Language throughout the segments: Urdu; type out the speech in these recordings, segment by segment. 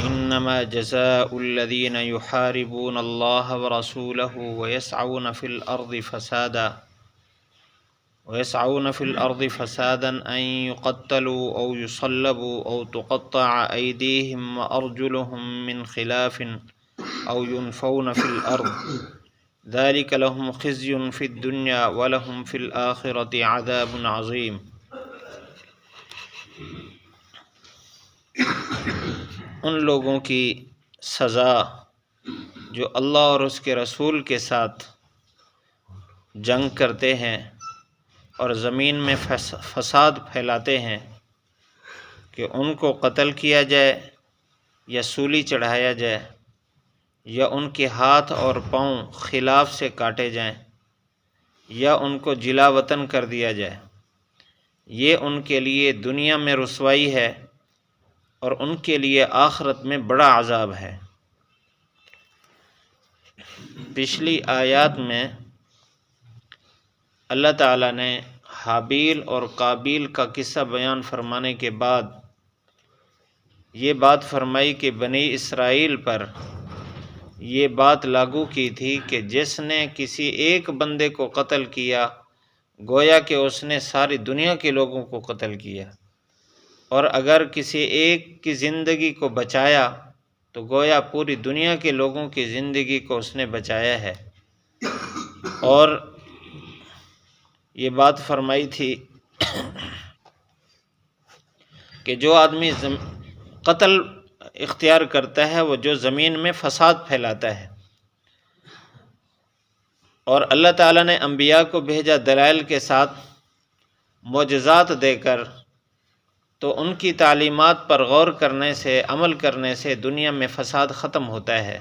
انما جزاء الذين يحاربون الله ورسوله ويسعون في الأرض فسادا أن يقتلوا أو يصلبوا أو تقطع أيديهم وأرجلهم من خلاف أو ينفون في الأرض ذلك لهم خزي في الدنيا ولهم في الآخرة عذاب عظيم۔ ان لوگوں کی سزا جو اللہ اور اس کے رسول کے ساتھ جنگ کرتے ہیں اور زمین میں فساد پھیلاتے ہیں کہ ان کو قتل کیا جائے یا سولی چڑھایا جائے یا ان کے ہاتھ اور پاؤں خلاف سے کاٹے جائیں یا ان کو جلا وطن کر دیا جائے، یہ ان کے لیے دنیا میں رسوائی ہے اور ان کے لیے آخرت میں بڑا عذاب ہے۔ پچھلی آیات میں اللہ تعالیٰ نے حابیل اور قابیل کا قصہ بیان فرمانے کے بعد یہ بات فرمائی کہ بنی اسرائیل پر یہ بات لاگو کی تھی کہ جس نے کسی ایک بندے کو قتل کیا گویا کہ اس نے ساری دنیا کے لوگوں کو قتل کیا، اور اگر کسی ایک کی زندگی کو بچایا تو گویا پوری دنیا کے لوگوں کی زندگی کو اس نے بچایا ہے۔ اور یہ بات فرمائی تھی کہ جو آدمی قتل اختیار کرتا ہے وہ جو زمین میں فساد پھیلاتا ہے، اور اللہ تعالیٰ نے انبیاء کو بھیجا دلائل کے ساتھ معجزات دے کر، تو ان کی تعلیمات پر غور کرنے سے عمل کرنے سے دنیا میں فساد ختم ہوتا ہے۔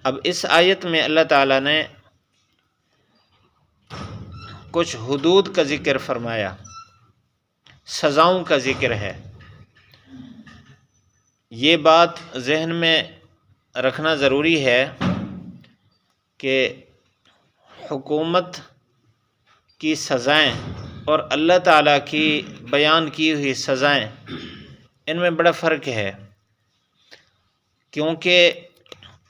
اب اس آیت میں اللہ تعالیٰ نے کچھ حدود کا ذکر فرمایا، سزاؤں کا ذکر ہے۔ یہ بات ذہن میں رکھنا ضروری ہے کہ حکومت کی سزائیں اور اللہ تعالیٰ کی بیان کی ہوئی سزائیں ان میں بڑا فرق ہے، کیونکہ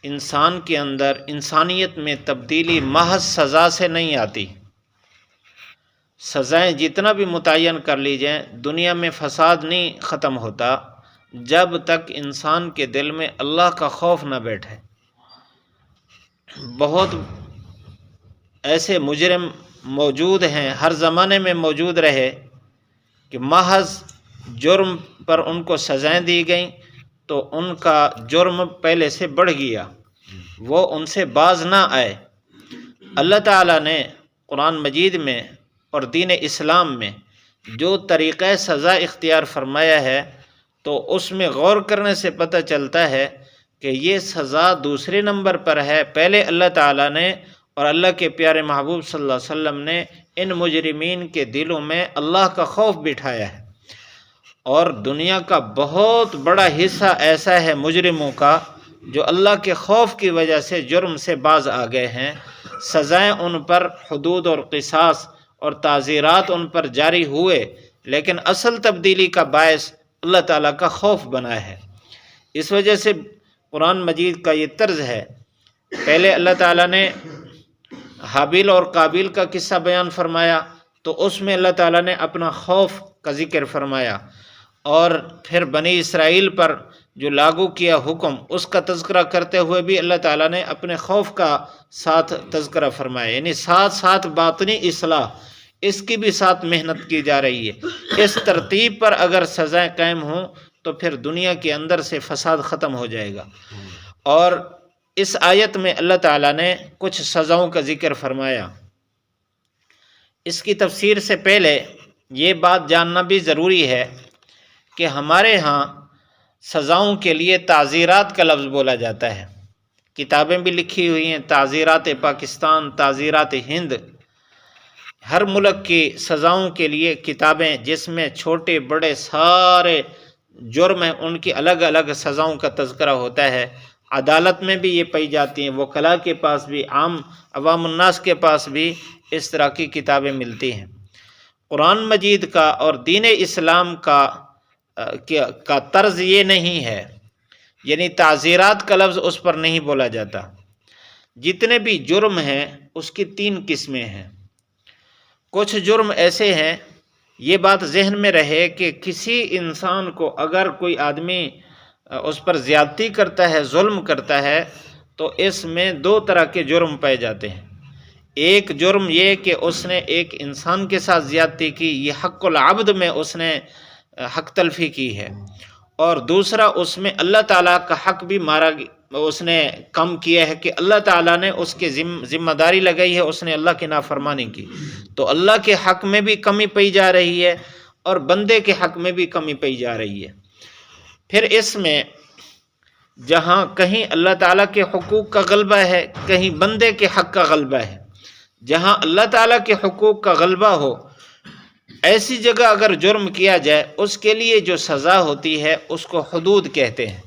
انسان کے اندر انسانیت میں تبدیلی محض سزا سے نہیں آتی۔ سزائیں جتنا بھی متعین کر لی جائیں دنیا میں فساد نہیں ختم ہوتا جب تک انسان کے دل میں اللہ کا خوف نہ بیٹھے۔ بہت ایسے مجرم موجود ہیں، ہر زمانے میں موجود رہے، کہ محض جرم پر ان کو سزائیں دی گئیں تو ان کا جرم پہلے سے بڑھ گیا، وہ ان سے باز نہ آئے۔ اللہ تعالیٰ نے قرآن مجید میں اور دین اسلام میں جو طریقہ سزا اختیار فرمایا ہے تو اس میں غور کرنے سے پتہ چلتا ہے کہ یہ سزا دوسرے نمبر پر ہے۔ پہلے اللہ تعالیٰ نے اور اللہ کے پیارے محبوب صلی اللہ علیہ وسلم نے ان مجرمین کے دلوں میں اللہ کا خوف بٹھایا ہے، اور دنیا کا بہت بڑا حصہ ایسا ہے مجرموں کا جو اللہ کے خوف کی وجہ سے جرم سے باز آ گئے ہیں۔ سزائیں ان پر، حدود اور قصاص اور تعزیرات ان پر جاری ہوئے، لیکن اصل تبدیلی کا باعث اللہ تعالیٰ کا خوف بنا ہے۔ اس وجہ سے قرآن مجید کا یہ طرز ہے، پہلے اللہ تعالیٰ نے حابیل اور قابیل کا قصہ بیان فرمایا تو اس میں اللہ تعالیٰ نے اپنا خوف کا ذکر فرمایا، اور پھر بنی اسرائیل پر جو لاگو کیا حکم اس کا تذکرہ کرتے ہوئے بھی اللہ تعالیٰ نے اپنے خوف کا ساتھ تذکرہ فرمایا، یعنی ساتھ ساتھ باطنی اصلاح اس کی بھی ساتھ محنت کی جا رہی ہے۔ اس ترتیب پر اگر سزائیں قائم ہوں تو پھر دنیا کے اندر سے فساد ختم ہو جائے گا۔ اور اس آیت میں اللہ تعالیٰ نے کچھ سزاؤں کا ذکر فرمایا۔ اس کی تفسیر سے پہلے یہ بات جاننا بھی ضروری ہے کہ ہمارے ہاں سزاؤں کے لیے تعزیرات کا لفظ بولا جاتا ہے، کتابیں بھی لکھی ہوئی ہیں، تعزیرات پاکستان، تعزیرات ہند، ہر ملک کی سزاؤں کے لیے کتابیں جس میں چھوٹے بڑے سارے جرم ہیں ان کی الگ الگ سزاؤں کا تذکرہ ہوتا ہے۔ عدالت میں بھی یہ پائی جاتی ہیں، وکلاء کے پاس بھی، عام عوام الناس کے پاس بھی اس طرح کی کتابیں ملتی ہیں۔ قرآن مجید کا اور دین اسلام کا کا طرز یہ نہیں ہے، یعنی تعزیرات کا لفظ اس پر نہیں بولا جاتا۔ جتنے بھی جرم ہیں اس کی 3 قسمیں ہیں۔ کچھ جرم ایسے ہیں، یہ بات ذہن میں رہے کہ کسی انسان کو اگر کوئی آدمی اس پر زیادتی کرتا ہے، ظلم کرتا ہے، تو اس میں 2 طرح کے جرم پائے جاتے ہیں۔ ایک جرم یہ کہ اس نے ایک انسان کے ساتھ زیادتی کی، یہ حق العبد میں اس نے حق تلفی کی ہے، اور دوسرا اس میں اللہ تعالیٰ کا حق بھی اس نے کم کیا ہے کہ اللہ تعالیٰ نے اس کے ذمہ داری لگائی ہے، اس نے اللہ کی نافرمانی کی، تو اللہ کے حق میں بھی کمی پائی جا رہی ہے اور بندے کے حق میں بھی کمی پائی جا رہی ہے۔ پھر اس میں جہاں کہیں اللہ تعالیٰ کے حقوق کا غلبہ ہے، کہیں بندے کے حق کا غلبہ ہے، جہاں اللہ تعالیٰ کے حقوق کا غلبہ ہو، ایسی جگہ اگر جرم کیا جائے اس کے لیے جو سزا ہوتی ہے اس کو حدود کہتے ہیں۔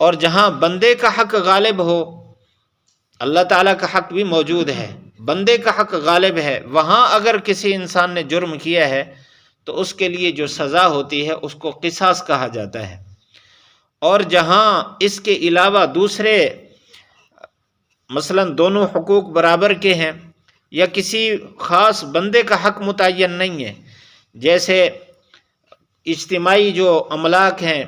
اور جہاں بندے کا حق غالب ہو، اللہ تعالیٰ کا حق بھی موجود ہے، بندے کا حق غالب ہے، وہاں اگر کسی انسان نے جرم کیا ہے تو اس کے لیے جو سزا ہوتی ہے اس کو قصاص کہا جاتا ہے۔ اور جہاں اس کے علاوہ دوسرے مثلا دونوں حقوق برابر کے ہیں یا کسی خاص بندے کا حق متعین نہیں ہے، جیسے اجتماعی جو املاک ہیں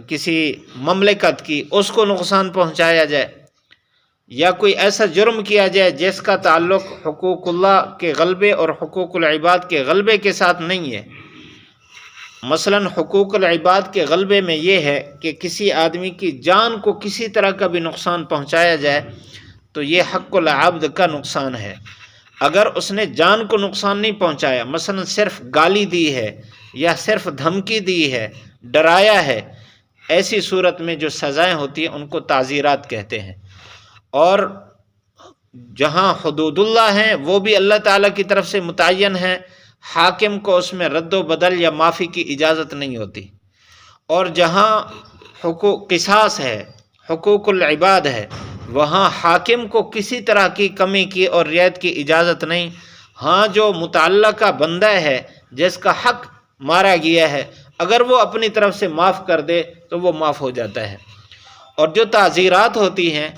کسی مملکت کی، اس کو نقصان پہنچایا جائے، یا کوئی ایسا جرم کیا جائے جس کا تعلق حقوق اللہ کے غلبے اور حقوق العباد کے غلبے کے ساتھ نہیں ہے۔ مثلا حقوق العباد کے غلبے میں یہ ہے کہ کسی آدمی کی جان کو کسی طرح کا بھی نقصان پہنچایا جائے تو یہ حق العبد کا نقصان ہے۔ اگر اس نے جان کو نقصان نہیں پہنچایا، مثلا صرف گالی دی ہے یا صرف دھمکی دی ہے، ڈرایا ہے، ایسی صورت میں جو سزائیں ہوتی ہیں ان کو تعزیرات کہتے ہیں۔ اور جہاں حدود اللہ ہیں وہ بھی اللہ تعالیٰ کی طرف سے متعین ہیں، حاکم کو اس میں رد و بدل یا معافی کی اجازت نہیں ہوتی۔ اور جہاں حقوق قصاص ہے، حقوق العباد ہے، وہاں حاکم کو کسی طرح کی کمی کی اور رعایت کی اجازت نہیں۔ ہاں جو متعلقہ بندہ ہے جس کا حق مارا گیا ہے، اگر وہ اپنی طرف سے معاف کر دے تو وہ معاف ہو جاتا ہے۔ اور جو تعزیرات ہوتی ہیں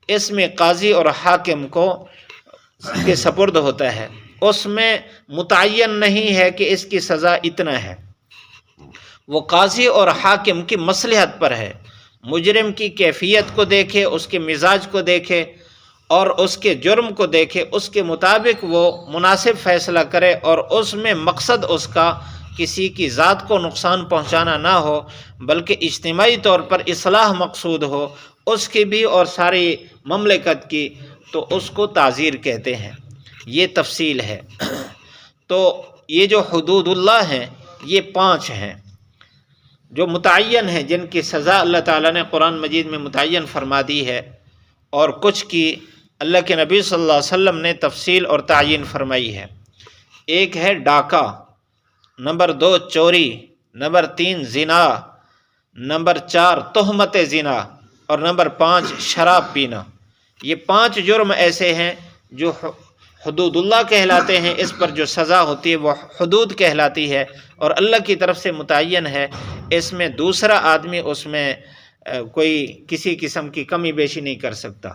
اس میں قاضی اور حاکم کو کے سپرد ہوتا ہے، اس میں متعین نہیں ہے کہ اس کی سزا اتنا ہے، وہ قاضی اور حاکم کی مصلحت پر ہے۔ مجرم کی کیفیت کو دیکھے، اس کے مزاج کو دیکھے اور اس کے جرم کو دیکھے، اس کے مطابق وہ مناسب فیصلہ کرے، اور اس میں مقصد اس کا کسی کی ذات کو نقصان پہنچانا نہ ہو بلکہ اجتماعی طور پر اصلاح مقصود ہو اس کی بھی اور ساری مملکت کی، تو اس کو تعزیر کہتے ہیں۔ یہ تفصیل ہے۔ تو یہ جو حدود اللہ ہیں یہ 5 ہیں جو متعین ہیں، جن کی سزا اللہ تعالیٰ نے قرآن مجید میں متعین فرما دی ہے، اور کچھ کی اللہ کے نبی صلی اللہ علیہ وسلم نے تفصیل اور تعین فرمائی ہے۔ ایک ہے ڈاکہ، نمبر 2 چوری، نمبر 3 زنا، نمبر 4 تہمت زنا، اور نمبر 5 شراب پینا۔ یہ 5 جرم ایسے ہیں جو حدود اللہ کہلاتے ہیں، اس پر جو سزا ہوتی ہے وہ حدود کہلاتی ہے اور اللہ کی طرف سے متعین ہے۔ اس میں دوسرا آدمی اس میں کوئی کسی قسم کی کمی بیشی نہیں کر سکتا۔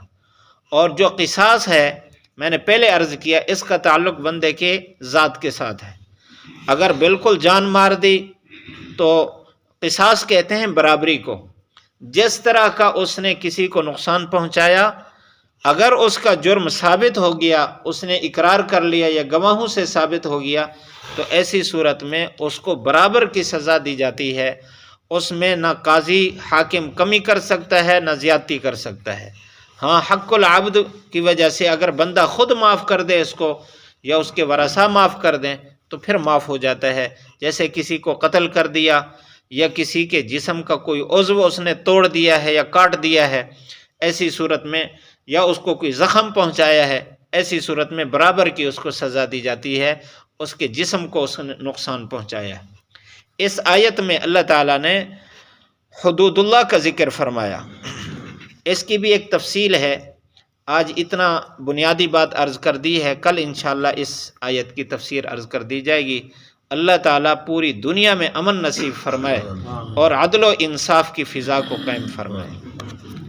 اور جو قصاص ہے، میں نے پہلے عرض کیا، اس کا تعلق بندے کے ذات کے ساتھ ہے۔ اگر بالکل جان مار دی تو قصاص کہتے ہیں برابری کو۔ جس طرح کا اس نے کسی کو نقصان پہنچایا، اگر اس کا جرم ثابت ہو گیا، اس نے اقرار کر لیا یا گواہوں سے ثابت ہو گیا، تو ایسی صورت میں اس کو برابر کی سزا دی جاتی ہے۔ اس میں نہ قاضی حاکم کمی کر سکتا ہے نہ زیادتی کر سکتا ہے۔ ہاں حق العبد کی وجہ سے اگر بندہ خود معاف کر دے اس کو، یا اس کے ورثاء معاف کر دیں تو پھر معاف ہو جاتا ہے۔ جیسے کسی کو قتل کر دیا یا کسی کے جسم کا کوئی عضو اس نے توڑ دیا ہے یا کاٹ دیا ہے، ایسی صورت میں، یا اس کو کوئی زخم پہنچایا ہے، ایسی صورت میں برابر کی اس کو سزا دی جاتی ہے، اس کے جسم کو اس نے نقصان پہنچایا ہے۔ اس آیت میں اللہ تعالیٰ نے حدود اللہ کا ذکر فرمایا۔ اس کی بھی ایک تفصیل ہے، آج اتنا بنیادی بات عرض کر دی ہے، کل انشاءاللہ اس آیت کی تفسیر عرض کر دی جائے گی۔ اللہ تعالیٰ پوری دنیا میں امن نصیب فرمائے اور عدل و انصاف کی فضا کو قائم فرمائے۔